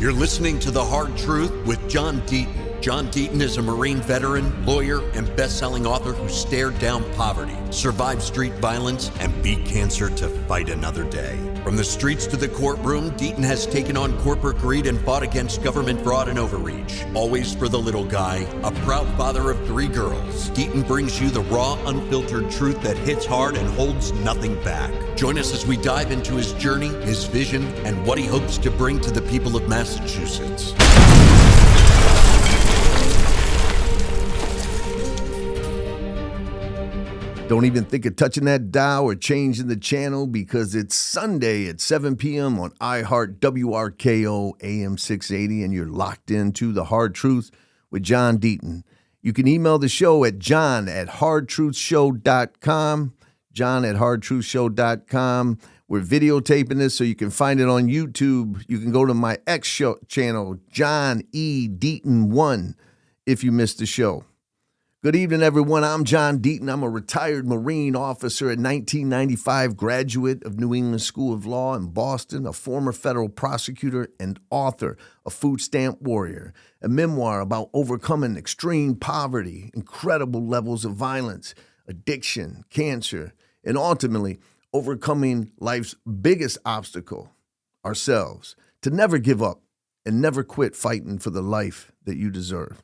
You're listening to The Hard Truth with John Deaton. John Deaton is a Marine veteran, lawyer, and best-selling author who stared down poverty, survived street violence, and beat cancer to fight another day. From the streets to the courtroom, Deaton has taken on corporate greed and fought against government fraud and overreach. Always for the little guy, a proud father of 3 girls, Deaton brings you the raw, unfiltered truth that hits hard and holds nothing back. Join us as we dive into his journey, his vision, and what he hopes to bring to the people of Massachusetts. Don't even think of touching that dial or changing the channel because it's Sunday at 7 p.m. on iHeart WRKO AM 680, and you're locked into The Hard Truth with John Deaton. You can email the show at john@hardtruthshow.com, john@hardtruthshow.com. We're videotaping this so you can find it on YouTube. You can go to my X show channel, John E. Deaton 1, if you missed the show. Good evening, everyone. I'm John Deaton. I'm a retired Marine officer, a 1995 graduate of New England School of Law in Boston, a former federal prosecutor and author of Food Stamp Warrior, a memoir about overcoming extreme poverty, incredible levels of violence, addiction, cancer, and ultimately overcoming life's biggest obstacle, ourselves, to never give up and never quit fighting for the life that you deserve.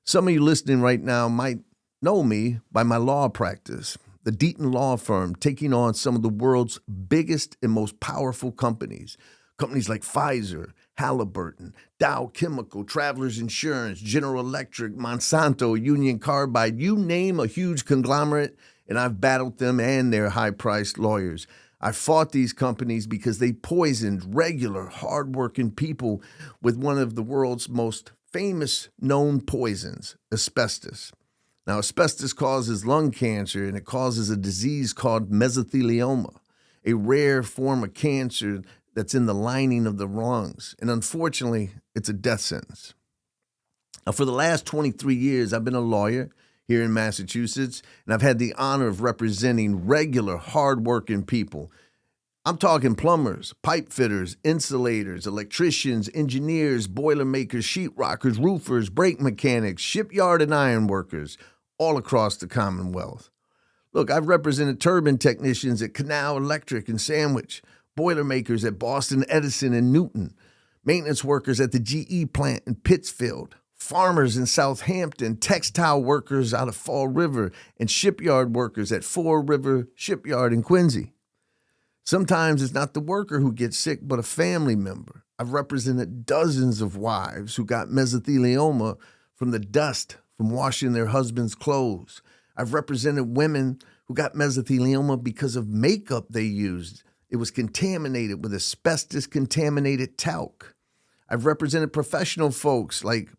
Some of you listening right now might know me by my law practice, the Deaton Law Firm, taking on some of the world's biggest and most powerful companies. Companies like Pfizer, Halliburton, Dow Chemical, Travelers Insurance, General Electric, Monsanto, Union Carbide, you name a huge conglomerate, and I've battled them and their high-priced lawyers. I fought these companies because they poisoned regular, hardworking people with one of the world's most famous known poisons, asbestos. Now, asbestos causes lung cancer, and it causes a disease called mesothelioma, a rare form of cancer that's in the lining of the lungs. And unfortunately, it's a death sentence. Now, for the last 23 years, I've been a lawyer here in Massachusetts, and I've had the honor of representing regular, hardworking people. I'm talking plumbers, pipe fitters, insulators, electricians, engineers, boilermakers, sheetrockers, roofers, brake mechanics, shipyard and iron workers, all across the Commonwealth. Look, I've represented turbine technicians at Canal Electric and Sandwich, boilermakers at Boston Edison and Newton, maintenance workers at the GE plant in Pittsfield, farmers in Southampton, textile workers out of Fall River, and shipyard workers at Fall River Shipyard in Quincy. Sometimes it's not the worker who gets sick, but a family member. I've represented dozens of wives who got mesothelioma from the dust from washing their husband's clothes. I've represented women who got mesothelioma because of makeup they used. It was contaminated with asbestos-contaminated talc. I've represented professional folks like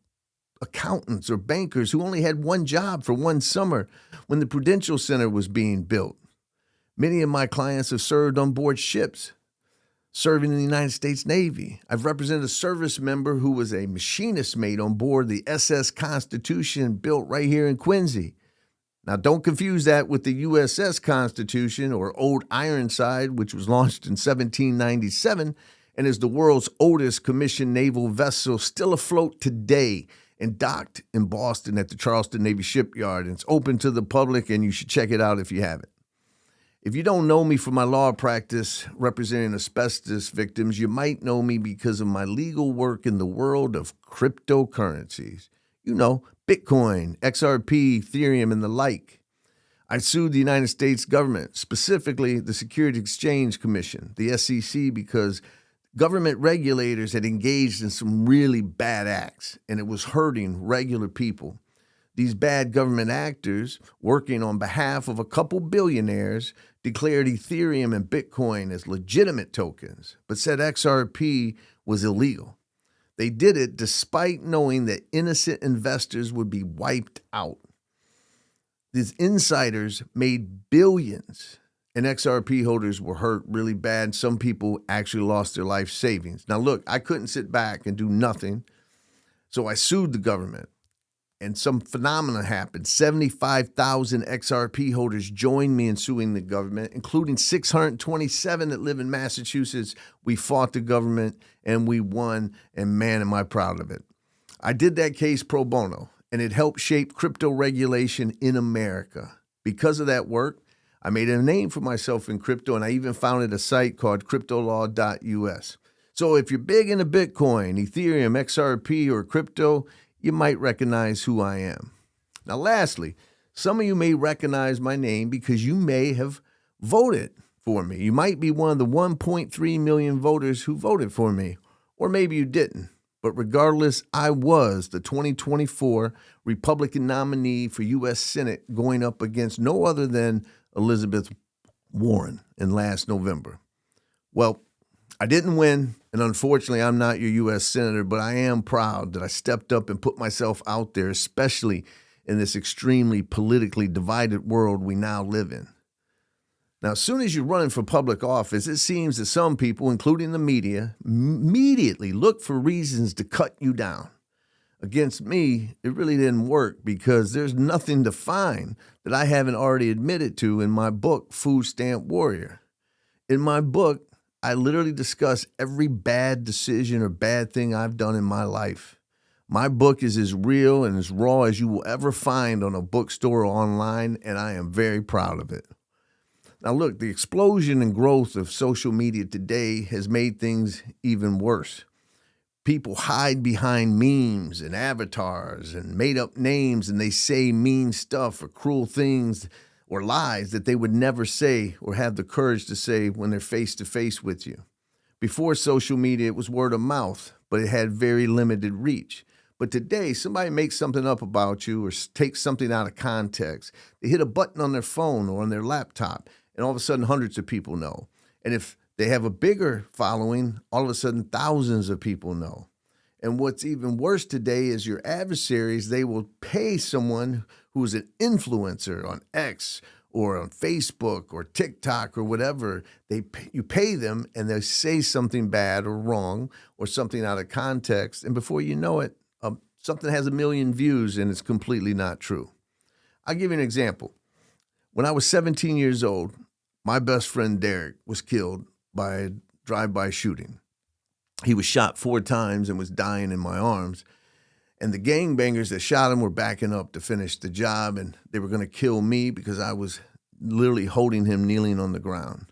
accountants or bankers who only had one job for one summer when the Prudential Center was being built. Many of my clients have served on board ships, serving in the United States Navy. I've represented a service member who was a machinist mate on board the SS Constitution built right here in Quincy. Now, don't confuse that with the USS Constitution or Old Ironside, which was launched in 1797 and is the world's oldest commissioned naval vessel, still afloat today and docked in Boston at the Charleston Navy Shipyard. And it's open to the public, and you should check it out if you haven't. If you don't know me for my law practice representing asbestos victims, you might know me because of my legal work in the world of cryptocurrencies. You know, Bitcoin, XRP, Ethereum, and the like. I sued the United States government, specifically the Securities Exchange Commission, the SEC, because government regulators had engaged in some really bad acts, and it was hurting regular people. These bad government actors, working on behalf of a couple billionaires, declared Ethereum and Bitcoin as legitimate tokens, but said XRP was illegal. They did it despite knowing that innocent investors would be wiped out. These insiders made billions, and XRP holders were hurt really bad. Some people actually lost their life savings. Now, look, I couldn't sit back and do nothing, so I sued the government. And some phenomena happened. 75,000 XRP holders joined me in suing the government, including 627 that live in Massachusetts. We fought the government, and we won, and man, am I proud of it. I did that case pro bono, and it helped shape crypto regulation in America. Because of that work, I made a name for myself in crypto, and I even founded a site called cryptolaw.us. So if you're big into Bitcoin, Ethereum, XRP, or crypto, you might recognize who I am. Now, lastly, some of you may recognize my name because you may have voted for me. You might be one of the 1.3 million voters who voted for me, or maybe you didn't. But regardless, I was the 2024 Republican nominee for U.S. Senate going up against no other than Elizabeth Warren in last November. Well, I didn't win, and unfortunately, I'm not your U.S. Senator, but I am proud that I stepped up and put myself out there, especially in this extremely politically divided world we now live in. Now, as soon as you're running for public office, it seems that some people, including the media, immediately look for reasons to cut you down. Against me, it really didn't work because there's nothing to find that I haven't already admitted to in my book, Food Stamp Warrior. In my book, I literally discuss every bad decision or bad thing I've done in my life. My book is as real and as raw as you will ever find on a bookstore or online, and I am very proud of it. Now, look, the explosion and growth of social media today has made things even worse. People hide behind memes and avatars and made-up names, and they say mean stuff or cruel things or lies that they would never say or have the courage to say when they're face-to-face with you. Before social media, it was word of mouth, but it had very limited reach. But today, somebody makes something up about you or takes something out of context. They hit a button on their phone or on their laptop, and all of a sudden, hundreds of people know. And if they have a bigger following, all of a sudden, thousands of people know. And what's even worse today is your adversaries, they will pay someone who's an influencer on X or on Facebook or TikTok or whatever. You pay them, and they say something bad or wrong or something out of context. And before you know it, something has 1 million views, and it's completely not true. I'll give you an example. When I was 17 years old, my best friend Derek was killed by a drive-by shooting. He was shot 4 times and was dying in my arms. And the gangbangers that shot him were backing up to finish the job, and they were going to kill me because I was literally holding him kneeling on the ground.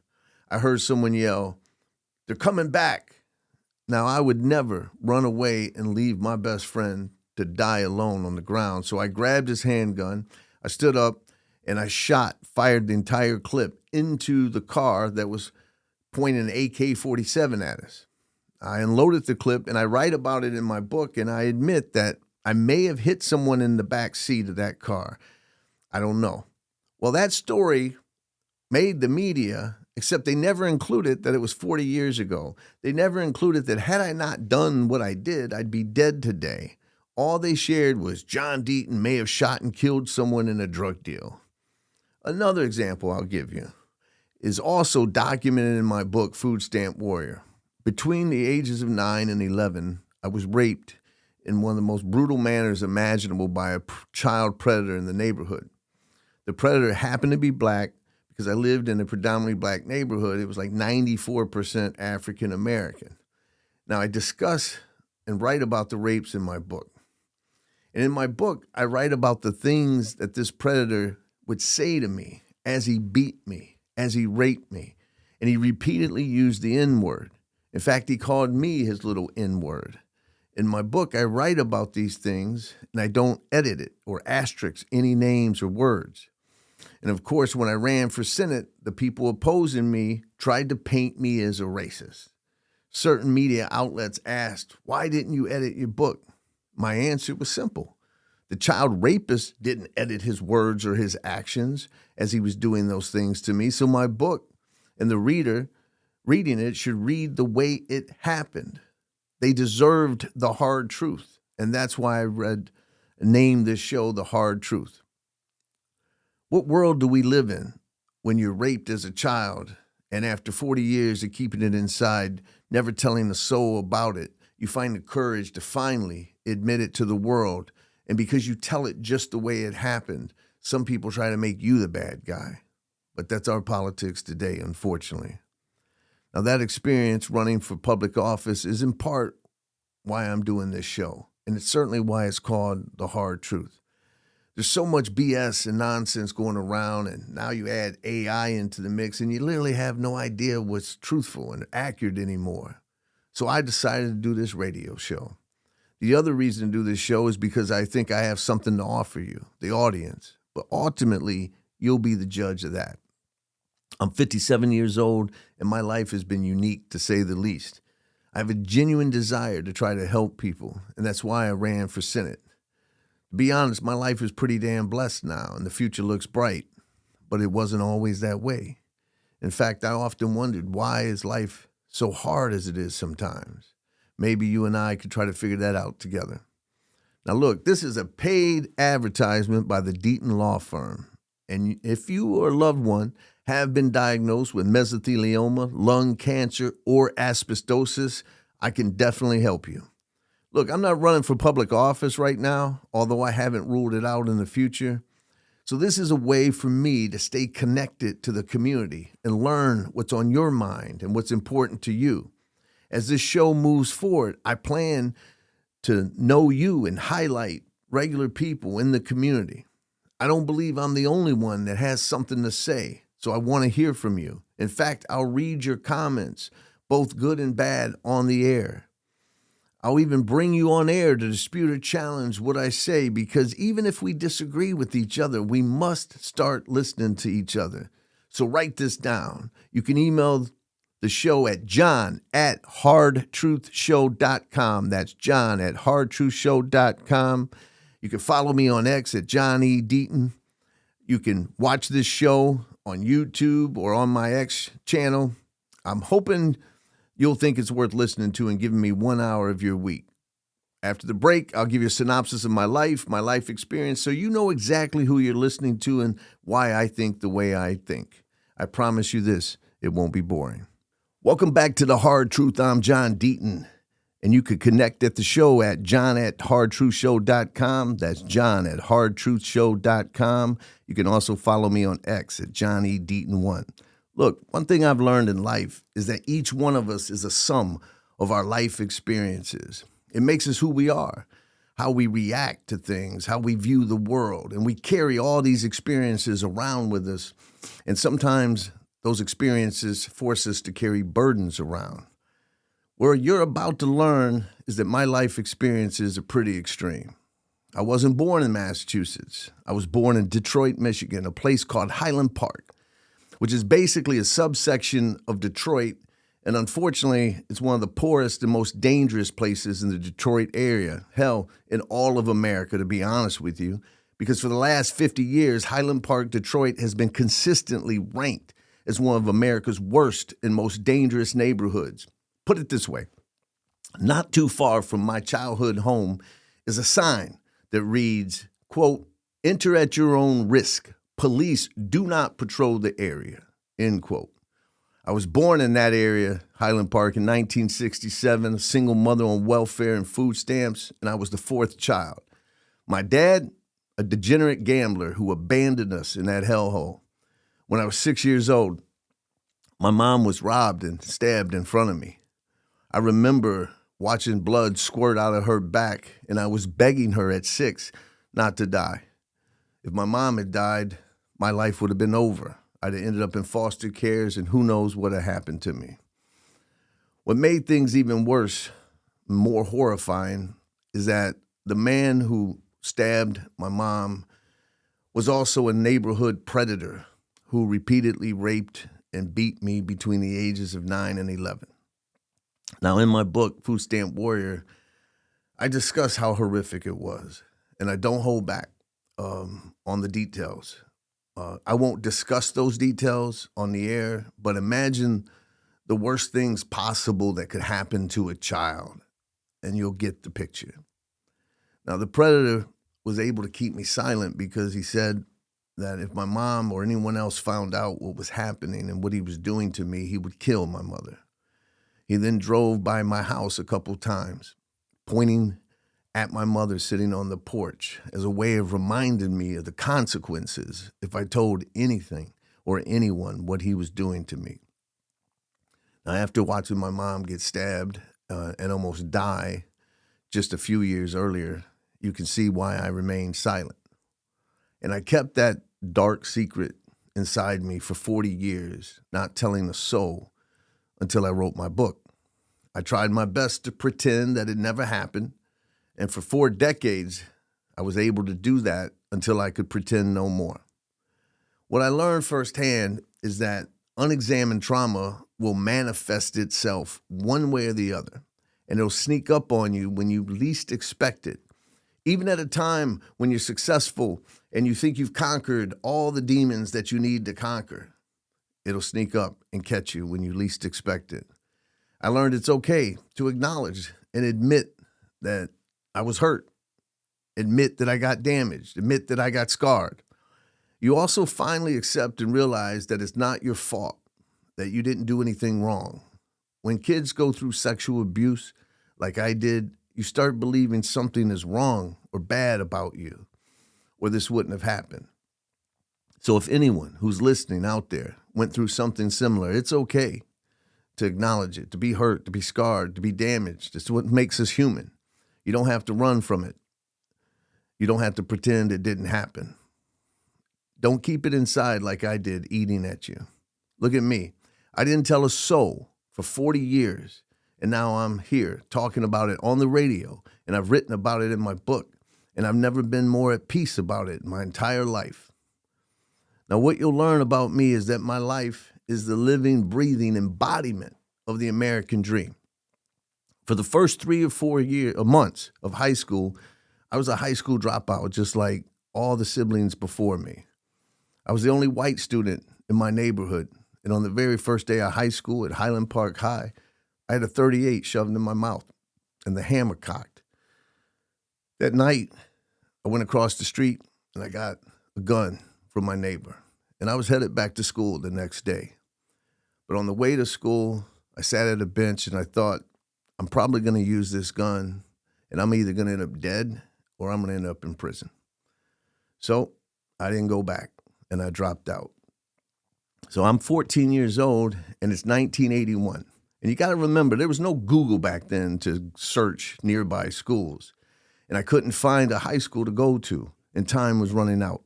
I heard someone yell, "They're coming back." Now, I would never run away and leave my best friend to die alone on the ground. So I grabbed his handgun, I stood up, and I fired the entire clip into the car that was pointing an AK-47 at us. I unloaded the clip, and I write about it in my book, and I admit that I may have hit someone in the back seat of that car. I don't know. Well, that story made the media, except they never included that it was 40 years ago. They never included that had I not done what I did, I'd be dead today. All they shared was John Deaton may have shot and killed someone in a drug deal. Another example I'll give you is also documented in my book, Food Stamp Warrior. Between the ages of 9 and 11, I was raped in one of the most brutal manners imaginable by a child predator in the neighborhood. The predator happened to be black because I lived in a predominantly black neighborhood. It was like 94% African American. Now, I discuss and write about the rapes in my book. And in my book, I write about the things that this predator would say to me as he beat me, as he raped me. And he repeatedly used the N-word. In fact, he called me his little N-word. In my book, I write about these things, and I don't edit it or asterisk any names or words. And of course, when I ran for Senate, the people opposing me tried to paint me as a racist. Certain media outlets asked, "Why didn't you edit your book?" My answer was simple. The child rapist didn't edit his words or his actions as he was doing those things to me. So my book and the reader reading it should read the way it happened. They deserved the hard truth. And that's why I named this show The Hard Truth. What world do we live in when you're raped as a child and after 40 years of keeping it inside, never telling a soul about it, you find the courage to finally admit it to the world, and because you tell it just the way it happened, some people try to make you the bad guy. But that's our politics today, unfortunately. Now, that experience running for public office is in part why I'm doing this show, and it's certainly why it's called The Hard Truth. There's so much BS and nonsense going around, and now you add AI into the mix, and you literally have no idea what's truthful and accurate anymore. So I decided to do this radio show. The other reason to do this show is because I think I have something to offer you, the audience. But ultimately, you'll be the judge of that. I'm 57 years old, and my life has been unique, to say the least. I have a genuine desire to try to help people, and that's why I ran for Senate. To be honest, my life is pretty damn blessed now, and the future looks bright, but it wasn't always that way. In fact, I often wondered, why is life so hard as it is sometimes? Maybe you and I could try to figure that out together. Now look, this is a paid advertisement by the Deaton Law Firm, and if you or a loved one have been diagnosed with mesothelioma, lung cancer, or asbestosis, I can definitely help you. Look, I'm not running for public office right now, although I haven't ruled it out in the future. So this is a way for me to stay connected to the community and learn what's on your mind and what's important to you. As this show moves forward, I plan to know you and highlight regular people in the community. I don't believe I'm the only one that has something to say, so I want to hear from you. In fact, I'll read your comments, both good and bad, on the air. I'll even bring you on air to dispute or challenge what I say, because even if we disagree with each other, we must start listening to each other. So write this down. You can email the show at john@hardtruthshow.com. That's john@hardtruthshow.com. You can follow me on X at John E. Deaton. You can watch this show on YouTube or on my X channel. I'm hoping you'll think it's worth listening to and giving me 1 hour of your week. After the break, I'll give you a synopsis of my life experience, so you know exactly who you're listening to and why I think the way I think. I promise you this, it won't be boring. Welcome back to The Hard Truth. I'm John Deaton, and you can connect at the show at john@hardtruthshow.com. That's john@hardtruthshow.com. You can also follow me on X at John E. Deaton 1. Look, one thing I've learned in life is that each one of us is a sum of our life experiences. It makes us who we are, how we react to things, how we view the world, and we carry all these experiences around with us, and sometimes those experiences force us to carry burdens around. What you're about to learn is that my life experiences are pretty extreme. I wasn't born in Massachusetts. I was born in Detroit, Michigan, a place called Highland Park, which is basically a subsection of Detroit, and unfortunately, it's one of the poorest and most dangerous places in the Detroit area, hell, in all of America, to be honest with you, because for the last 50 years, Highland Park, Detroit has been consistently ranked as one of America's worst and most dangerous neighborhoods. Put it this way, not too far from my childhood home is a sign that reads, quote, "Enter at your own risk. Police do not patrol the area," end quote. I was born in that area, Highland Park, in 1967, a single mother on welfare and food stamps, and I was the fourth child. My dad, a degenerate gambler who abandoned us in that hellhole. When I was 6 years old, my mom was robbed and stabbed in front of me. I remember watching blood squirt out of her back, and I was begging her at 6 not to die. If my mom had died, my life would have been over. I'd have ended up in foster cares, and who knows what had happened to me. What made things even worse, more horrifying, is that the man who stabbed my mom was also a neighborhood predator who repeatedly raped and beat me between the ages of 9 and 11. Now, in my book, Food Stamp Warrior, I discuss how horrific it was, and I don't hold back on the details. I won't discuss those details on the air, but imagine the worst things possible that could happen to a child, and you'll get the picture. Now, the predator was able to keep me silent because he said that if my mom or anyone else found out what was happening and what he was doing to me, he would kill my mother. He then drove by my house a couple times, pointing at my mother sitting on the porch as a way of reminding me of the consequences if I told anything or anyone what he was doing to me. Now, after watching my mom get stabbed and almost die just a few years earlier, you can see why I remained silent. And I kept that dark secret inside me for 40 years, not telling a soul until I wrote my book. I tried my best to pretend that it never happened, and for 4 decades, I was able to do that until I could pretend no more. What I learned firsthand is that unexamined trauma will manifest itself one way or the other, and it'll sneak up on you when you least expect it. Even at a time when you're successful and you think you've conquered all the demons that you need to conquer, it'll sneak up and catch you when you least expect it. I learned it's okay to acknowledge and admit that I was hurt, admit that I got damaged, admit that I got scarred. You also finally accept and realize that it's not your fault, that you didn't do anything wrong. When kids go through sexual abuse, like I did, you start believing something is wrong or bad about you, or this wouldn't have happened. So if anyone who's listening out there went through something similar, it's okay to acknowledge it, to be hurt, to be scarred, to be damaged. It's what makes us human. You don't have to run from it. You don't have to pretend it didn't happen. Don't keep it inside like I did, eating at you. Look at me. I didn't tell a soul for 40 years. And now I'm here talking about it on the radio, and I've written about it in my book, and I've never been more at peace about it in my entire life. Now, what you'll learn about me is that my life is the living, breathing embodiment of the American dream. For the first 3 or 4 months of high school, I was a high school dropout, just like all the siblings before me. I was the only white student in my neighborhood, and on the very first day of high school at Highland Park High, I had a .38 shoved in my mouth and the hammer cocked. That night, I went across the street and I got a gun from my neighbor. And I was headed back to school the next day. But on the way to school, I sat at a bench and I thought, I'm probably going to use this gun and I'm either going to end up dead or I'm going to end up in prison. So I didn't go back and I dropped out. So I'm 14 years old and it's 1981. And you got to remember, there was no Google back then to search nearby schools. And I couldn't find a high school to go to, and time was running out.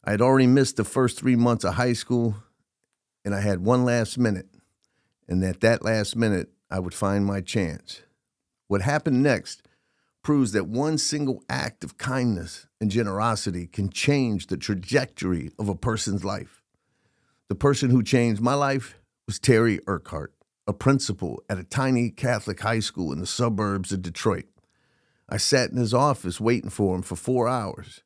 I had already missed the first 3 months of high school, and I had one last minute. And at that last minute, I would find my chance. What happened next proves that one single act of kindness and generosity can change the trajectory of a person's life. The person who changed my life was Terry Urquhart, a principal at a tiny Catholic high school in the suburbs of Detroit. I sat in his office waiting for him for 4 hours.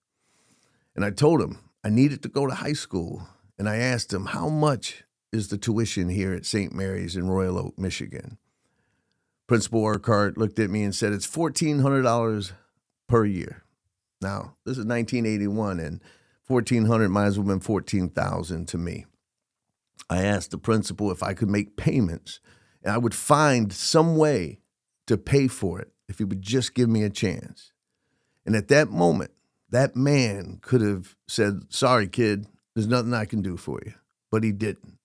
And I told him I needed to go to high school. And I asked him, how much is the tuition here at St. Mary's in Royal Oak, Michigan? Principal Urquhart looked at me and said, it's $1,400 per year. Now, this is 1981, and $1,400 might as well have been $14,000 to me. I asked the principal if I could make payments, and I would find some way to pay for it if he would just give me a chance. And at that moment, that man could have said, sorry, kid, there's nothing I can do for you. But he didn't.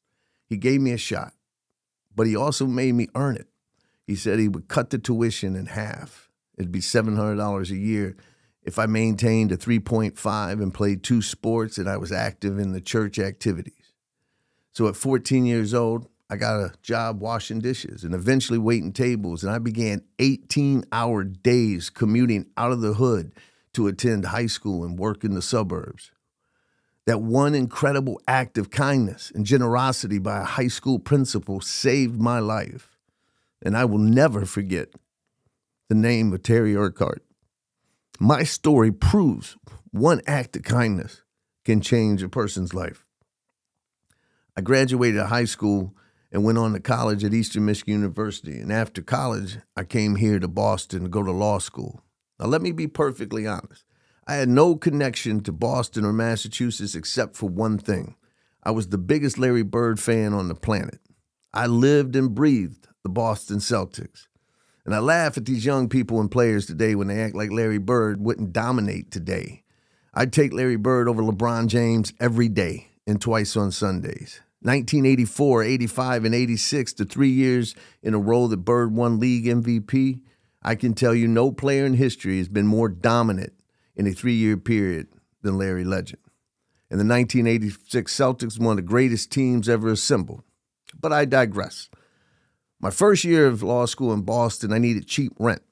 He gave me a shot, but he also made me earn it. He said he would cut the tuition in half. It'd be $700 a year if I maintained a 3.5 and played 2 sports and I was active in the church activities. So at 14 years old, I got a job washing dishes and eventually waiting tables, and I began 18-hour days commuting out of the hood to attend high school and work in the suburbs. That one incredible act of kindness and generosity by a high school principal saved my life, and I will never forget the name of Terry Urquhart. My story proves one act of kindness can change a person's life. I graduated high school and went on to college at Eastern Michigan University. And after college, I came here to Boston to go to law school. Now, let me be perfectly honest. I had no connection to Boston or Massachusetts except for one thing. I was the biggest Larry Bird fan on the planet. I lived and breathed the Boston Celtics. And I laugh at these young people and players today when they act like Larry Bird wouldn't dominate today. I'd take Larry Bird over LeBron James every day and twice on Sundays. 1984, 85, and 86, the 3 years in a row that Bird won league MVP, I can tell you no player in history has been more dominant in a 3-year period than Larry Legend. And the 1986 Celtics were one of the greatest teams ever assembled. But I digress. My first year of law school in Boston, I needed cheap rent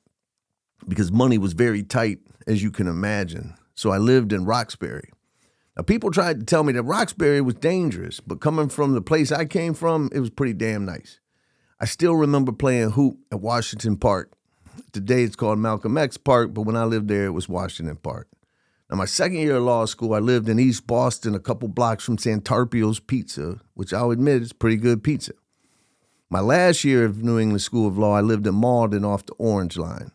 because money was very tight, as you can imagine. So I lived in Roxbury. Now, people tried to tell me that Roxbury was dangerous, but coming from the place I came from, it was pretty damn nice. I still remember playing hoop at Washington Park. Today it's called Malcolm X Park, but when I lived there, it was Washington Park. Now, my second year of law school, I lived in East Boston, a couple blocks from Santarpio's Pizza, which I'll admit is pretty good pizza. My last year of New England School of Law, I lived in Malden off the Orange Line.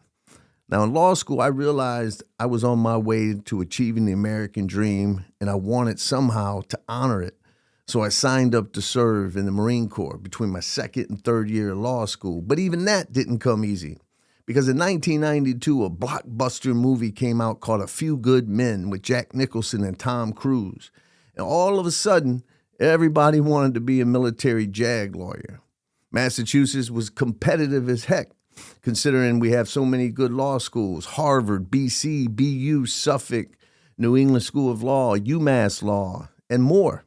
Now, in law school, I realized I was on my way to achieving the American dream, and I wanted somehow to honor it. So I signed up to serve in the Marine Corps between my second and third year of law school. But even that didn't come easy, because in 1992, a blockbuster movie came out called A Few Good Men with Jack Nicholson and Tom Cruise. And all of a sudden, everybody wanted to be a military JAG lawyer. Massachusetts was competitive as heck, considering we have so many good law schools: Harvard, BC, BU, Suffolk, New England School of Law, UMass Law, and more.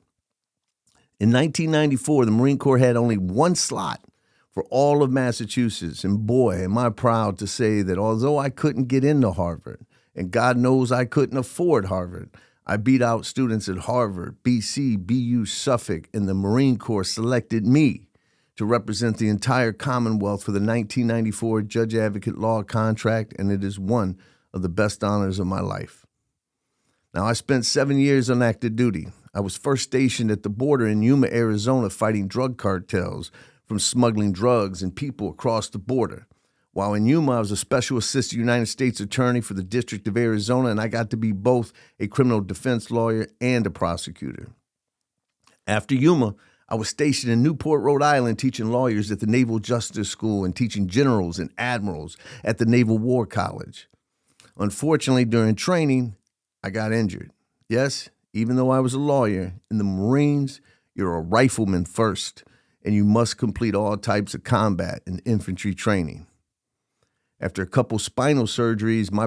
In 1994, the Marine Corps had only one slot for all of Massachusetts, and boy, am I proud to say that although I couldn't get into Harvard, and God knows I couldn't afford Harvard, I beat out students at Harvard, BC, BU, Suffolk, and the Marine Corps selected me to represent the entire Commonwealth for the 1994 Judge Advocate Law contract, and it is one of the best honors of my life. Now, I spent 7 years on active duty. I was first stationed at the border in Yuma, Arizona, fighting drug cartels from smuggling drugs and people across the border. While in Yuma, I was a special assistant United States attorney for the District of Arizona, and I got to be both a criminal defense lawyer and a prosecutor. After Yuma, I was stationed in Newport, Rhode Island, teaching lawyers at the Naval Justice School and teaching generals and admirals at the Naval War College. Unfortunately, during training, I got injured. Yes, even though I was a lawyer, in the Marines, you're a rifleman first, and you must complete all types of combat and infantry training. After a couple spinal surgeries, my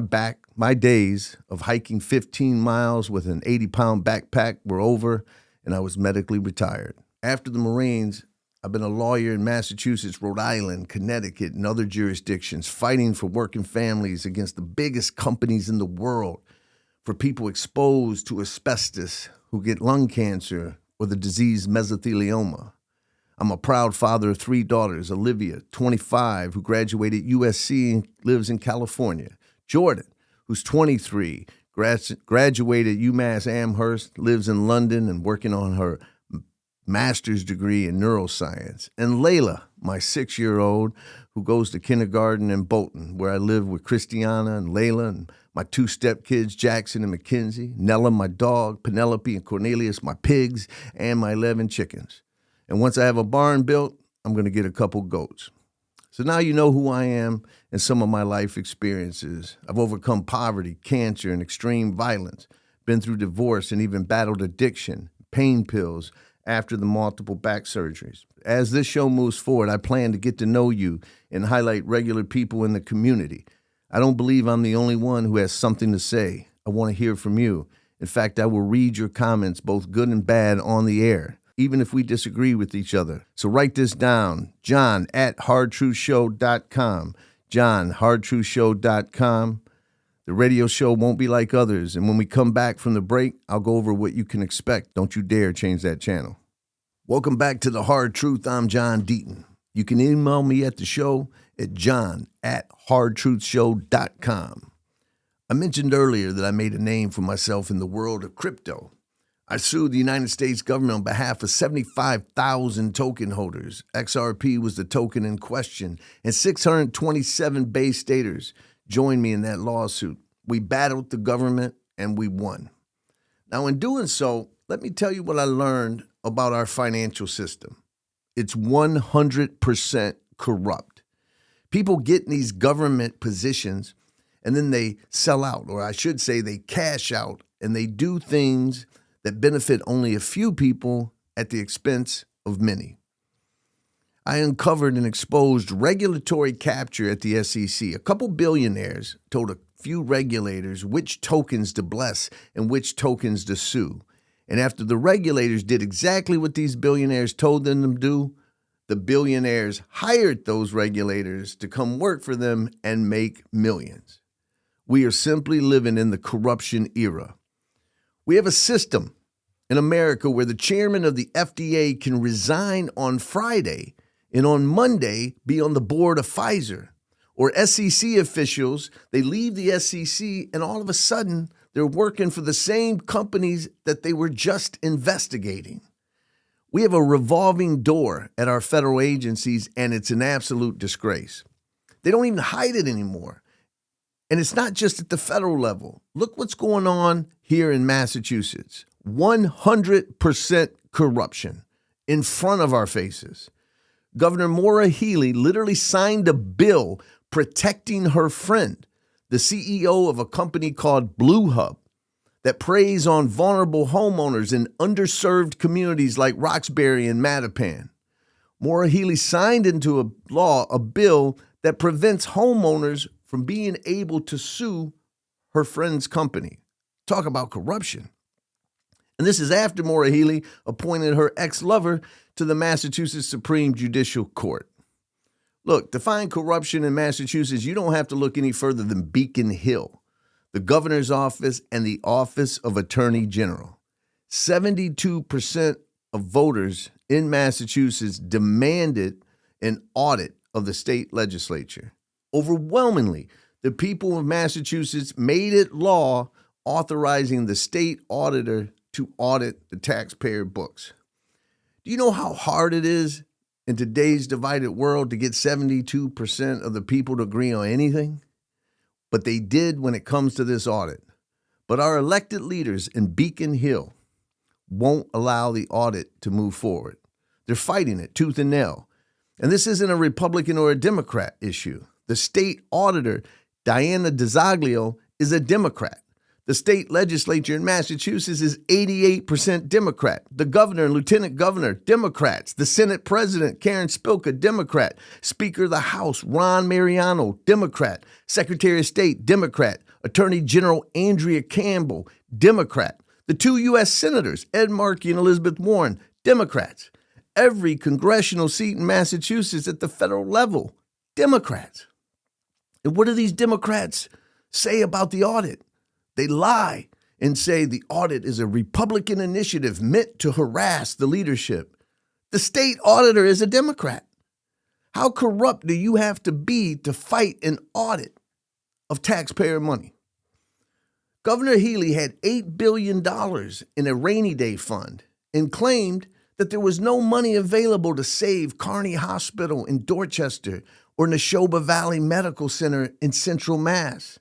days of hiking 15 miles with an 80-pound backpack were over, and I was medically retired. After the Marines, I've been a lawyer in Massachusetts, Rhode Island, Connecticut, and other jurisdictions, fighting for working families against the biggest companies in the world, for people exposed to asbestos who get lung cancer or the disease mesothelioma. I'm a proud father of 3 daughters: Olivia, 25, who graduated USC and lives in California; Jordan, who's 23, graduated UMass Amherst, lives in London and working on her master's degree in neuroscience; and Layla, my 6-year-old, who goes to kindergarten in Bolton, where I live with Christiana and Layla and my 2 stepkids, Jackson and Mackenzie, Nella, my dog, Penelope and Cornelius, my pigs, and my 11 chickens. And once I have a barn built, I'm going to get a couple goats. So now you know who I am and some of my life experiences. I've overcome poverty, cancer, and extreme violence, been through divorce, and even battled addiction, pain pills, after the multiple back surgeries. As this show moves forward, I plan to get to know you and highlight regular people in the community. I don't believe I'm the only one who has something to say. I want to hear from you. In fact, I will read your comments, both good and bad, on the air, even if we disagree with each other. So write this down: John@hardtruthshow.com. John@hardtruthshow.com. The radio show won't be like others, and when we come back from the break, I'll go over what you can expect. Don't you dare change that channel. Welcome back to The Hard Truth. I'm John Deaton. You can email me at the show at john@hardtruthshow.com. I mentioned earlier that I made a name for myself in the world of crypto. I sued the United States government on behalf of 75,000 token holders. XRP was the token in question, and 627 Bay Staters joined me in that lawsuit. We battled the government, and we won. Now, in doing so, let me tell you what I learned about our financial system. It's 100% corrupt. People get in these government positions, and then they sell out, or I should say they cash out, and they do things that benefit only a few people at the expense of many. I uncovered and exposed regulatory capture at the SEC. A couple billionaires told a few regulators which tokens to bless and which tokens to sue. And after the regulators did exactly what these billionaires told them to do, the billionaires hired those regulators to come work for them and make millions. We are simply living in the corruption era. We have a system in America where the chairman of the FDA can resign on Friday and on Monday be on the board of Pfizer. Or SEC officials, they leave the SEC and all of a sudden they're working for the same companies that they were just investigating. We have a revolving door at our federal agencies, and it's an absolute disgrace. They don't even hide it anymore. And it's not just at the federal level. Look what's going on here in Massachusetts. 100% corruption in front of our faces. Governor Maura Healey literally signed a bill protecting her friend, the CEO of a company called Blue Hub, that preys on vulnerable homeowners in underserved communities like Roxbury and Mattapan. Maura Healey signed into a law a bill that prevents homeowners from being able to sue her friend's company. Talk about corruption. And this is after Maura Healey appointed her ex-lover to the Massachusetts Supreme Judicial Court. Look, to find corruption in Massachusetts, you don't have to look any further than Beacon Hill, the governor's office, and the office of Attorney General. 72% of voters in Massachusetts demanded an audit of the state legislature. Overwhelmingly, the people of Massachusetts made it law authorizing the state auditor to audit the taxpayer books. Do you know how hard it is in today's divided world to get 72% of the people to agree on anything? But they did when it comes to this audit. But our elected leaders in Beacon Hill won't allow the audit to move forward. They're fighting it tooth and nail. And this isn't a Republican or a Democrat issue. The state auditor, Diana DiZoglio, is a Democrat. The state legislature in Massachusetts is 88% Democrat. The governor and lieutenant governor, Democrats. The Senate president, Karen Spilka, Democrat. Speaker of the House, Ron Mariano, Democrat. Secretary of State, Democrat. Attorney General Andrea Campbell, Democrat. The two U.S. senators, Ed Markey and Elizabeth Warren, Democrats. Every congressional seat in Massachusetts at the federal level, Democrats. And what do these Democrats say about the audit? They lie and say the audit is a Republican initiative meant to harass the leadership. The state auditor is a Democrat. How corrupt do you have to be to fight an audit of taxpayer money? Governor Healey had $8 billion in a rainy day fund and claimed that there was no money available to save Kearney Hospital in Dorchester or Neshoba Valley Medical Center in Central Mass.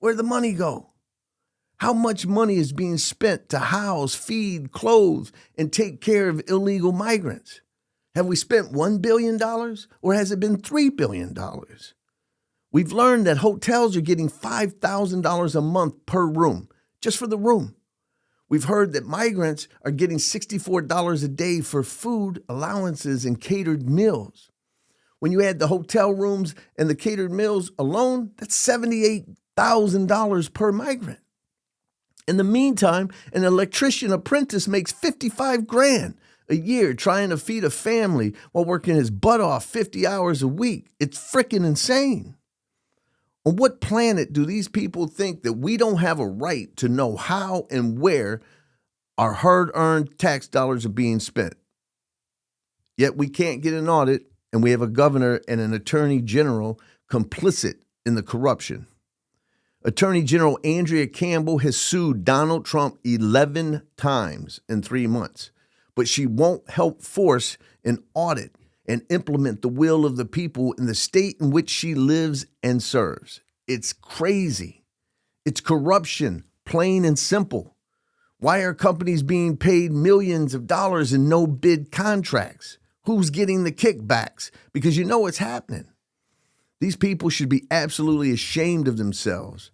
Where'd the money go? How much money is being spent to house, feed, clothe, and take care of illegal migrants? Have we spent $1 billion or has it been $3 billion? We've learned that hotels are getting $5,000 a month per room, just for the room. We've heard that migrants are getting $64 a day for food allowances and catered meals. When you add the hotel rooms and the catered meals alone, that's $78,000 per migrant. In the meantime, an electrician apprentice makes $55,000 a year trying to feed a family while working his butt off 50 hours a week. It's freaking insane. On what planet do these people think that we don't have a right to know how and where our hard-earned tax dollars are being spent? Yet we can't get an audit, and we have a governor and an attorney general complicit in the corruption. Attorney General Andrea Campbell has sued Donald Trump 11 times in 3 months, but she won't help force an audit and implement the will of the people in the state in which she lives and serves. It's crazy. It's corruption, plain and simple. Why are companies being paid millions of dollars in no-bid contracts? Who's getting the kickbacks? Because you know what's happening. These people should be absolutely ashamed of themselves.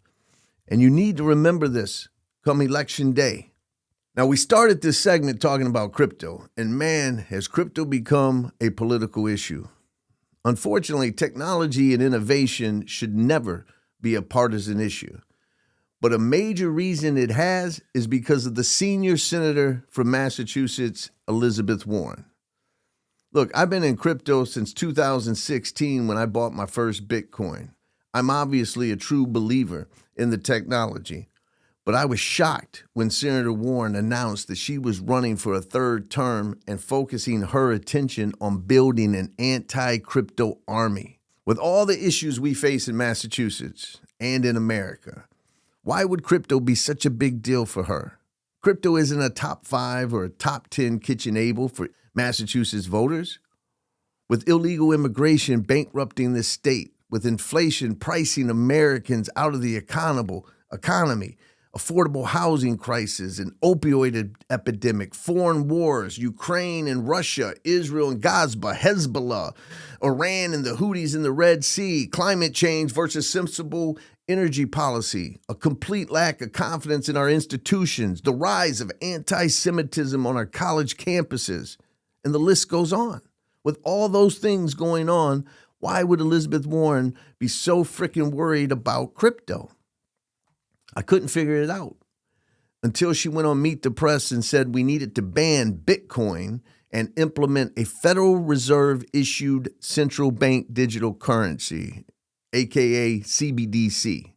And you need to remember this come election day. Now, we started this segment talking about crypto, and man, has crypto become a political issue. Unfortunately, technology and innovation should never be a partisan issue. But a major reason it has is because of the senior senator from Massachusetts, Elizabeth Warren. Look, I've been in crypto since 2016 when I bought my first Bitcoin. I'm obviously a true believer in the technology, but I was shocked when Senator Warren announced that she was running for a third term and focusing her attention on building an anti-crypto army. With all the issues we face in Massachusetts and in America, why would crypto be such a big deal for her? Crypto isn't a top 5 or a top 10 kitchen able for Massachusetts voters. With illegal immigration bankrupting the state, with inflation pricing Americans out of the economy, affordable housing crisis, an opioid epidemic, foreign wars, Ukraine and Russia, Israel and Gaza, Hezbollah, Iran and the Houthis in the Red Sea, climate change versus sensible energy policy, a complete lack of confidence in our institutions, the rise of anti-Semitism on our college campuses, and the list goes on. With all those things going on, why would Elizabeth Warren be so freaking worried about crypto? I couldn't figure it out until she went on Meet the Press and said we needed to ban Bitcoin and implement a Federal Reserve-issued central bank digital currency, aka CBDC.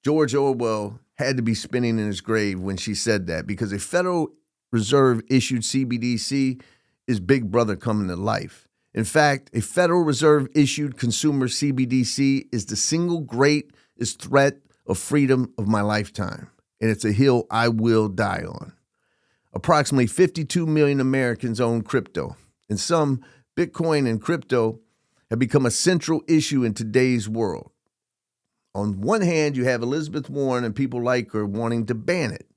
George Orwell had to be spinning in his grave when she said that, because a Federal Reserve-issued CBDC is Big Brother coming to life. In fact, a Federal Reserve-issued consumer CBDC is the single greatest threat of freedom of my lifetime, and it's a hill I will die on. Approximately 52 million Americans own crypto, and some Bitcoin and crypto have become a central issue in today's world. On one hand, you have Elizabeth Warren and people like her wanting to ban it.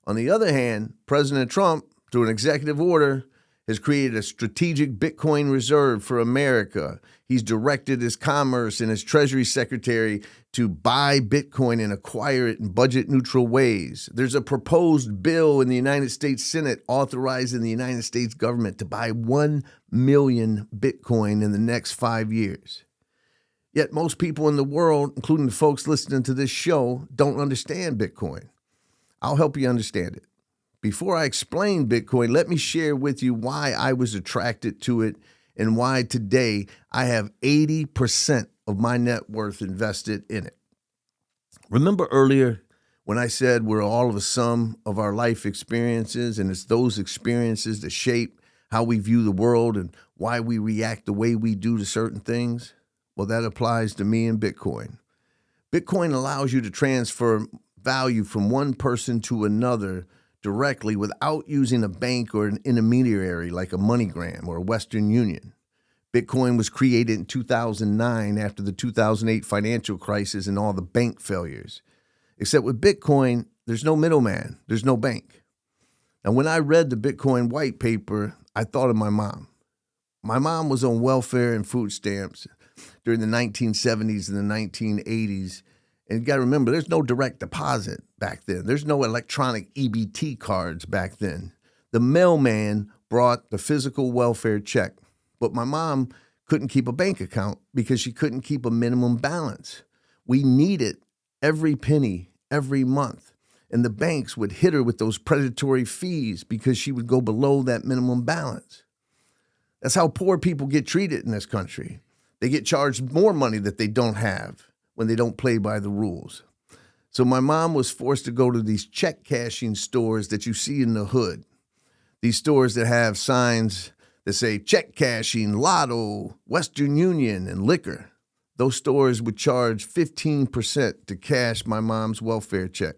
On the other hand, President Trump, through an executive order, has created a strategic Bitcoin reserve for America. He's directed his Commerce and his Treasury Secretary to buy Bitcoin and acquire it in budget-neutral ways. There's a proposed bill in the United States Senate authorizing the United States government to buy 1 million Bitcoin in the next 5 years. Yet most people in the world, including the folks listening to this show, don't understand Bitcoin. I'll help you understand it. Before I explain Bitcoin, let me share with you why I was attracted to it and why today I have 80% of my net worth invested in it. Remember earlier when I said we're all of a sum of our life experiences, and it's those experiences that shape how we view the world and why we react the way we do to certain things? Well, that applies to me and Bitcoin. Bitcoin allows you to transfer value from one person to another directly without using a bank or an intermediary like a MoneyGram or a Western Union. Bitcoin was created in 2009 after the 2008 financial crisis and all the bank failures. Except with Bitcoin, there's no middleman, there's no bank. And when I read the Bitcoin white paper, I thought of my mom. My mom was on welfare and food stamps during the 1970s and the 1980s. And you got to remember, there's no direct deposit back then. There's no electronic EBT cards back then. The mailman brought the physical welfare check. But my mom couldn't keep a bank account because she couldn't keep a minimum balance. We needed every penny every month. And the banks would hit her with those predatory fees because she would go below that minimum balance. That's how poor people get treated in this country. They get charged more money that they don't have when they don't play by the rules. So my mom was forced to go to these check cashing stores that you see in the hood. These stores that have signs that say check cashing, lotto, Western Union, and liquor. Those stores would charge 15% to cash my mom's welfare check.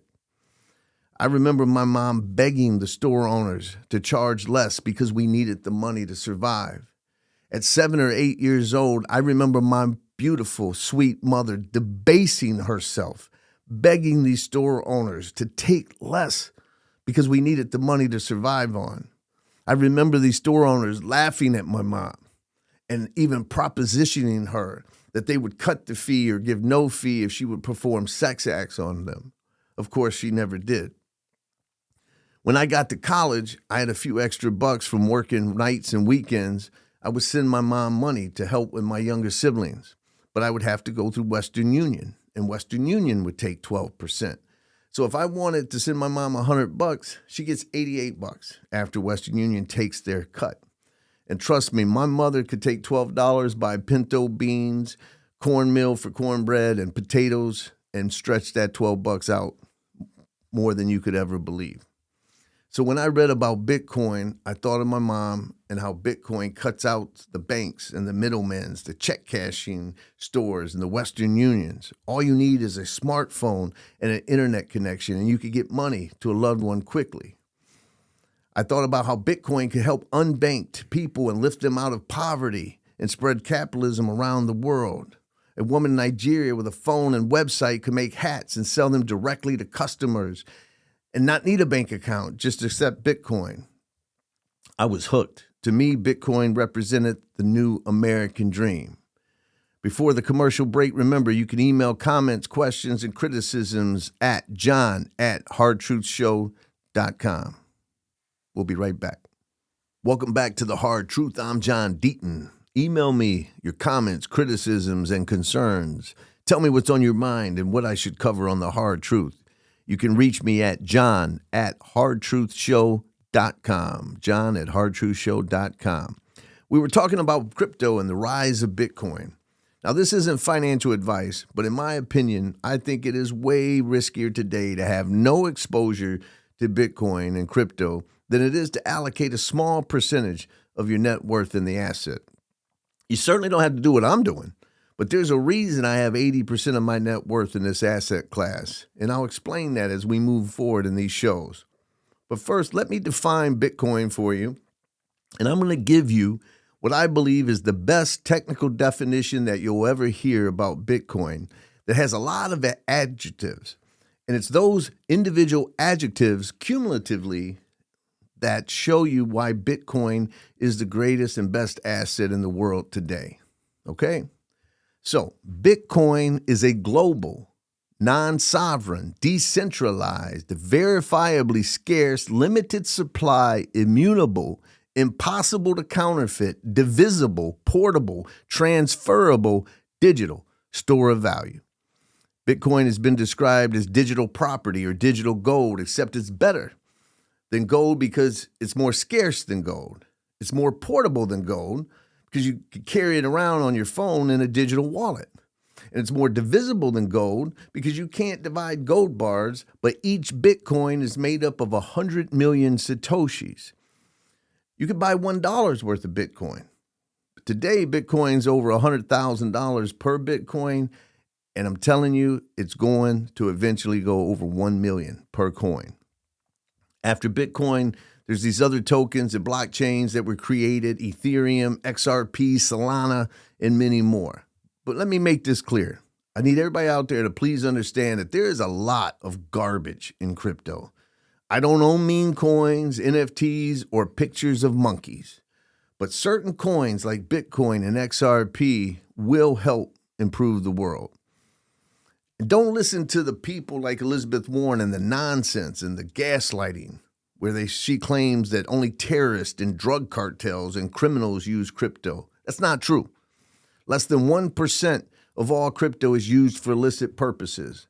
I remember my mom begging the store owners to charge less because we needed the money to survive. At 7 or 8 years old, I remember my beautiful, sweet mother debasing herself, begging these store owners to take less because we needed the money to survive on. I remember these store owners laughing at my mom and even propositioning her that they would cut the fee or give no fee if she would perform sex acts on them. Of course, she never did. When I got to college, I had a few extra bucks from working nights and weekends. I would send my mom money to help with my younger siblings, but I would have to go through Western Union, and Western Union would take 12%. So if I wanted to send my mom $100, she gets $88 after Western Union takes their cut. And trust me, my mother could take $12, buy pinto beans, cornmeal for cornbread, and potatoes, and stretch that $12 out more than you could ever believe. So when I read about Bitcoin, I thought of my mom and how Bitcoin cuts out the banks and the middlemen, the check cashing stores and the Western Unions. All you need is a smartphone and an internet connection, and you could get money to a loved one quickly. I thought about how Bitcoin could help unbanked people and lift them out of poverty and spread capitalism around the world. A woman in Nigeria with a phone and website could make hats and sell them directly to customers and not need a bank account, just accept Bitcoin. I was hooked. To me, Bitcoin represented the new American dream. Before the commercial break, remember, you can email comments, questions, and criticisms at john@hardtruthshow.com. We'll be right back. Welcome back to The Hard Truth. I'm John Deaton. Email me your comments, criticisms, and concerns. Tell me what's on your mind and what I should cover on The Hard Truth. You can reach me at john@hardtruthshow.com, john@hardtruthshow.com. We were talking about crypto and the rise of Bitcoin. Now, this isn't financial advice, but in my opinion, I think it is way riskier today to have no exposure to Bitcoin and crypto than it is to allocate a small percentage of your net worth in the asset. You certainly don't have to do what I'm doing, but there's a reason I have 80% of my net worth in this asset class, and I'll explain that as we move forward in these shows. But first, let me define Bitcoin for you, and I'm going to give you what I believe is the best technical definition that you'll ever hear about Bitcoin that has a lot of adjectives. And it's those individual adjectives cumulatively that show you why Bitcoin is the greatest and best asset in the world today. Okay? So, Bitcoin is a global, non-sovereign, decentralized, verifiably scarce, limited supply, immutable, impossible to counterfeit, divisible, portable, transferable, digital store of value. Bitcoin has been described as digital property or digital gold, except it's better than gold because it's more scarce than gold. It's more portable than gold because you can carry it around on your phone in a digital wallet. And it's more divisible than gold because you can't divide gold bars, but each Bitcoin is made up of 100 million Satoshis. You could buy $1 worth of Bitcoin. Today, Bitcoin's over $100,000 per Bitcoin, and I'm telling you, it's going to eventually go over 1 million per coin. After Bitcoin, there's these other tokens and blockchains that were created, Ethereum, XRP, Solana, and many more. But let me make this clear. I need everybody out there to please understand that there is a lot of garbage in crypto. I don't own meme coins, NFTs, or pictures of monkeys. But certain coins like Bitcoin and XRP will help improve the world. And don't listen to the people like Elizabeth Warren and the nonsense and the gaslighting where she claims that only terrorists and drug cartels and criminals use crypto. That's not true. Less than 1% of all crypto is used for illicit purposes.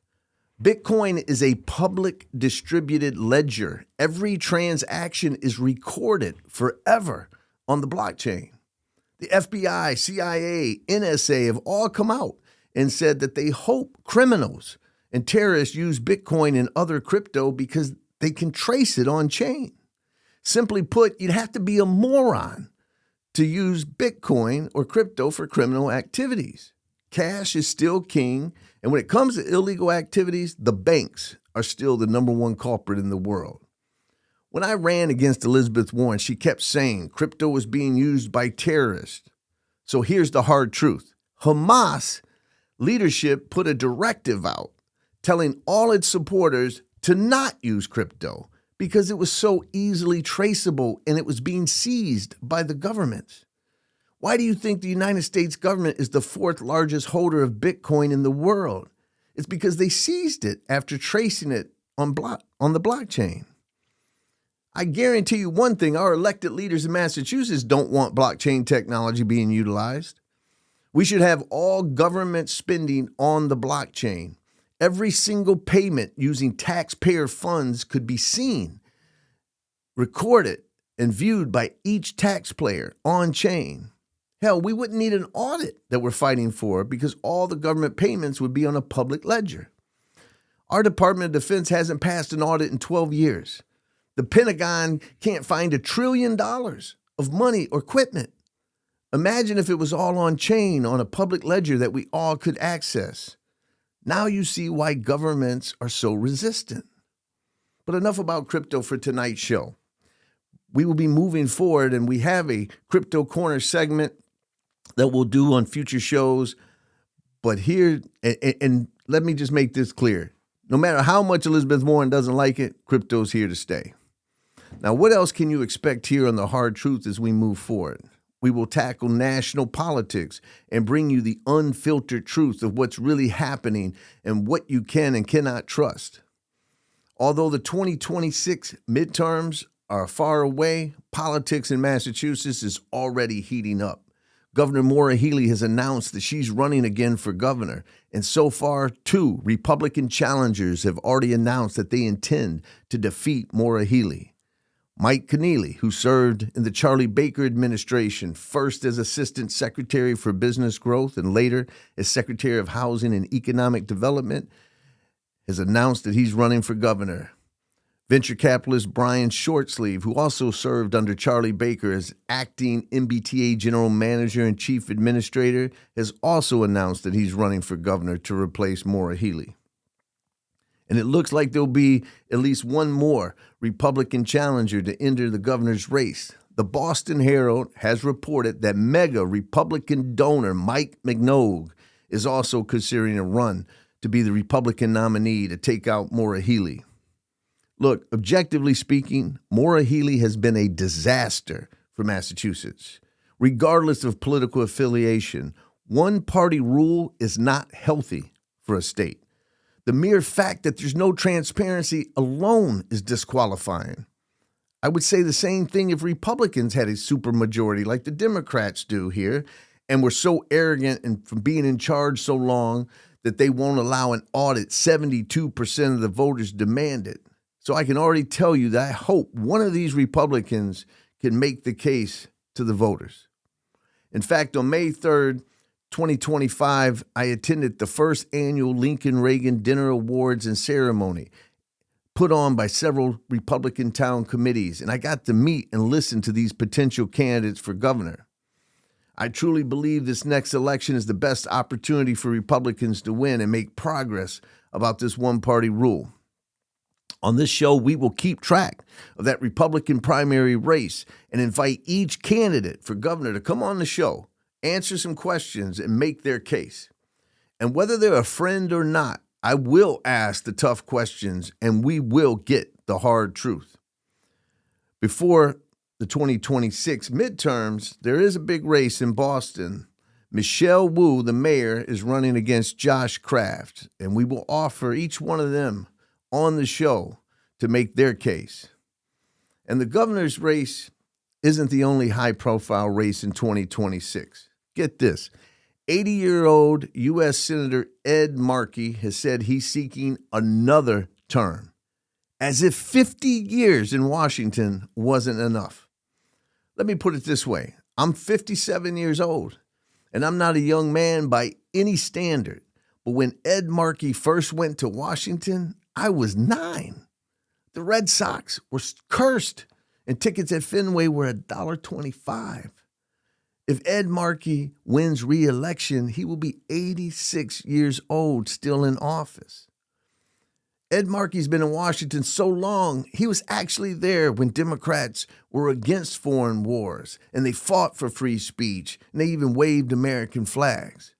Bitcoin is a public distributed ledger. Every transaction is recorded forever on the blockchain. The FBI, CIA, NSA have all come out and said that they hope criminals and terrorists use Bitcoin and other crypto because they can trace it on chain. Simply put, you'd have to be a moron to use Bitcoin or crypto for criminal activities. Cash is still king, and when it comes to illegal activities, the banks are still the number one culprit in the world. When I ran against Elizabeth Warren, she kept saying crypto was being used by terrorists. So here's the hard truth. Hamas leadership put a directive out telling all its supporters to not use crypto because it was so easily traceable and it was being seized by the governments. Why do you think the United States government is the fourth largest holder of Bitcoin in the world? It's because they seized it after tracing it on the blockchain. I guarantee you one thing, our elected leaders in Massachusetts don't want blockchain technology being utilized. We should have all government spending on the blockchain. Every single payment using taxpayer funds could be seen, recorded, and viewed by each taxpayer on chain. Hell, we wouldn't need an audit that we're fighting for because all the government payments would be on a public ledger. Our Department of Defense hasn't passed an audit in 12 years. The Pentagon can't find $1 trillion of money or equipment. Imagine if it was all on chain on a public ledger that we all could access. Now you see why governments are so resistant. But enough about crypto for tonight's show. We will be moving forward, and we have a Crypto Corner segment that we'll do on future shows. But here, and let me just make this clear. No matter how much Elizabeth Warren doesn't like it, crypto's here to stay. Now, what else can you expect here on The Hard Truth as we move forward? We will tackle national politics and bring you the unfiltered truth of what's really happening and what you can and cannot trust. Although the 2026 midterms are far away, politics in Massachusetts is already heating up. Governor Maura Healey has announced that she's running again for governor, and so far, 2 Republican challengers have already announced that they intend to defeat Maura Healey. Mike Keneally, who served in the Charlie Baker administration, first as Assistant Secretary for Business Growth and later as Secretary of Housing and Economic Development, has announced that he's running for governor. Venture capitalist Brian Shortsleeve, who also served under Charlie Baker as acting MBTA General Manager and Chief Administrator, has also announced that he's running for governor to replace Maura Healey. And it looks like there'll be at least one more Republican challenger to enter the governor's race. The Boston Herald has reported that mega Republican donor Mike Minogue is also considering a run to be the Republican nominee to take out Maura Healey. Look, objectively speaking, Maura Healey has been a disaster for Massachusetts. Regardless of political affiliation, one-party rule is not healthy for a state. The mere fact that there's no transparency alone is disqualifying. I would say the same thing if Republicans had a supermajority like the Democrats do here and were so arrogant and from being in charge so long that they won't allow an audit 72% of the voters demand it. So I can already tell you that I hope one of these Republicans can make the case to the voters. In fact, on May 3rd, 2025, I attended the first annual Lincoln Reagan Dinner Awards and Ceremony put on by several Republican town committees, and I got to meet and listen to these potential candidates for governor. I truly believe this next election is the best opportunity for Republicans to win and make progress about this one-party rule. On this show, we will keep track of that Republican primary race and invite each candidate for governor to come on the show, answer some questions, and make their case. And whether they're a friend or not, I will ask the tough questions and we will get the hard truth. Before the 2026 midterms, there is a big race in Boston. Michelle Wu, the mayor, is running against Josh Kraft, and we will offer each one of them on the show to make their case. And the governor's race isn't the only high-profile race in 2026. Get this, 80-year-old U.S. Senator Ed Markey has said he's seeking another term, as if 50 years in Washington wasn't enough. Let me put it this way. I'm 57 years old, and I'm not a young man by any standard. But when Ed Markey first went to Washington, I was 9. The Red Sox were cursed, and tickets at Fenway were $1.25. If Ed Markey wins re-election, he will be 86 years old, still in office. Ed Markey's been in Washington so long, he was actually there when Democrats were against foreign wars, and they fought for free speech, and they even waved American flags.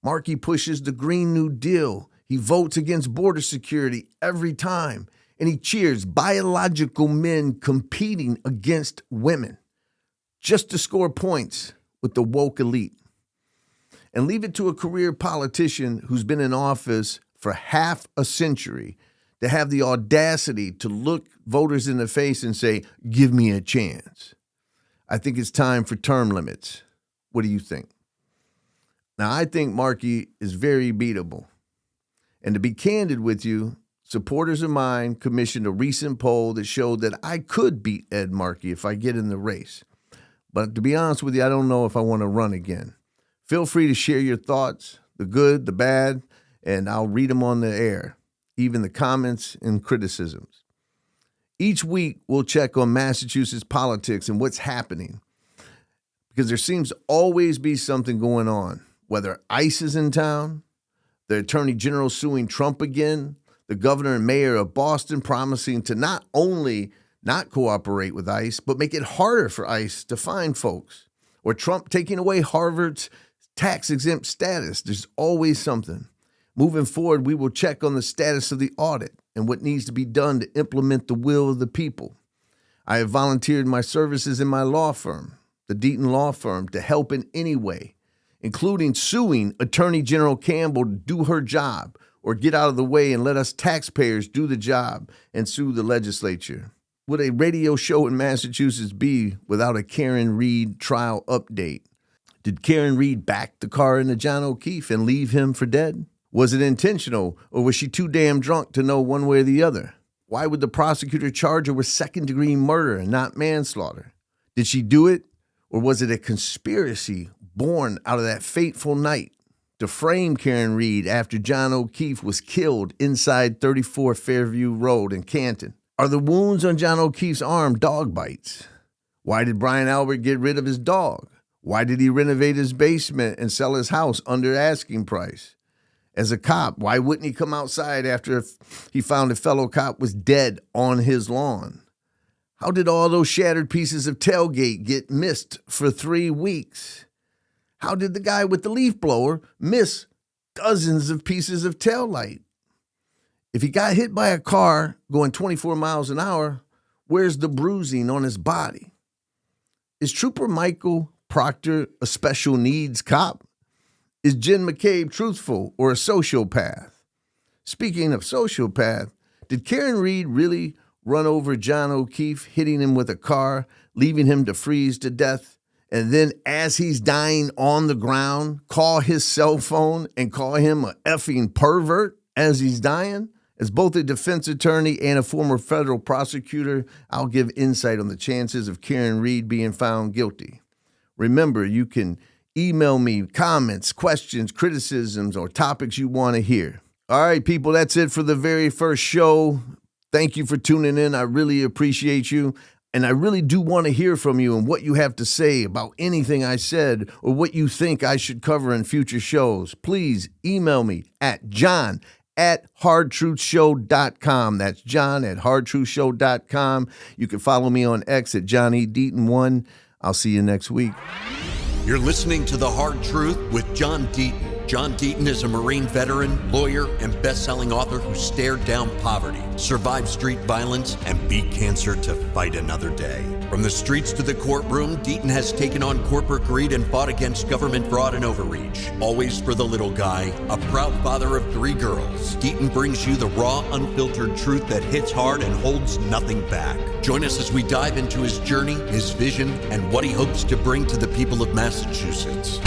Markey pushes the Green New Deal. He votes against border security every time, and he cheers biological men competing against women, just to score points with the woke elite. And leave it to a career politician who's been in office for half a century to have the audacity to look voters in the face and say, give me a chance. I think it's time for term limits. What do you think? Now, I think Markey is very beatable. And to be candid with you, supporters of mine commissioned a recent poll that showed that I could beat Ed Markey if I get in the race. But to be honest with you, I don't know if I want to run again. Feel free to share your thoughts, the good, the bad, and I'll read them on the air, even the comments and criticisms. Each week, we'll check on Massachusetts politics and what's happening, because there seems to always be something going on, whether ICE is in town, the Attorney General suing Trump again, the governor and mayor of Boston promising to not only not cooperate with ICE, but make it harder for ICE to find folks, or Trump taking away Harvard's tax-exempt status. There's always something. Moving forward, we will check on the status of the audit and what needs to be done to implement the will of the people. I have volunteered my services in my law firm, the Deaton Law Firm, to help in any way, including suing Attorney General Campbell to do her job or get out of the way and let us taxpayers do the job and sue the legislature. Would a radio show in Massachusetts be without a Karen Read trial update? Did Karen Read back the car into John O'Keefe and leave him for dead? Was it intentional, or was she too damn drunk to know one way or the other? Why would the prosecutor charge her with second-degree murder and not manslaughter? Did she do it, or was it a conspiracy born out of that fateful night to frame Karen Read after John O'Keefe was killed inside 34 Fairview Road in Canton? Are the wounds on John O'Keefe's arm dog bites? Why did Brian Albert get rid of his dog? Why did he renovate his basement and sell his house under asking price? As a cop, why wouldn't he come outside after he found a fellow cop was dead on his lawn? How did all those shattered pieces of tailgate get missed for 3 weeks? How did the guy with the leaf blower miss dozens of pieces of taillight? If he got hit by a car going 24 miles an hour, where's the bruising on his body? Is Trooper Michael Proctor a special needs cop? Is Jen McCabe truthful or a sociopath? Speaking of sociopath, did Karen Read really run over John O'Keefe, hitting him with a car, leaving him to freeze to death, and then as he's dying on the ground, call his cell phone and call him a effing pervert as he's dying? As both a defense attorney and a former federal prosecutor, I'll give insight on the chances of Karen Read being found guilty. Remember, you can email me comments, questions, criticisms, or topics you want to hear. All right, people, that's it for the very first show. Thank you for tuning in. I really appreciate you. And I really do want to hear from you and what you have to say about anything I said or what you think I should cover in future shows. Please email me at john@hardtruthshow.com. That's john@hardtruthshow.com. You can follow me on X at JohnnyDeaton1. I'll see you next week. You're listening to The Hard Truth with John Deaton. John Deaton is a Marine veteran, lawyer, and best-selling author who stared down poverty, survived street violence, and beat cancer to fight another day. From the streets to the courtroom, Deaton has taken on corporate greed and fought against government fraud and overreach. Always for the little guy, a proud father of 3 girls, Deaton brings you the raw, unfiltered truth that hits hard and holds nothing back. Join us as we dive into his journey, his vision, and what he hopes to bring to the people of Massachusetts.